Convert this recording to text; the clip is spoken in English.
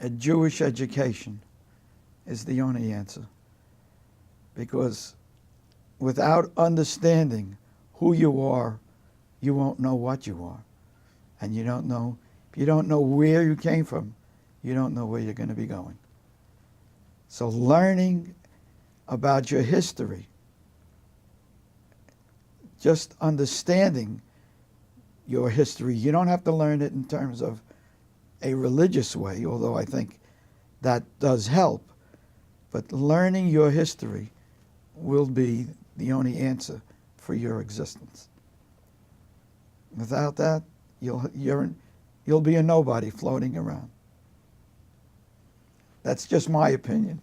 a Jewish education is the only answer. Because without understanding who you are, you won't know what you are. And you don't know, if you don't know where you came from, you don't know where you're going to be going. So learning about your history, just understanding your history, you don't have to learn it in terms of a religious way, although I think that does help. But learning your history will be the only answer for your existence. Without that, you'll be a nobody floating around. That's just my opinion.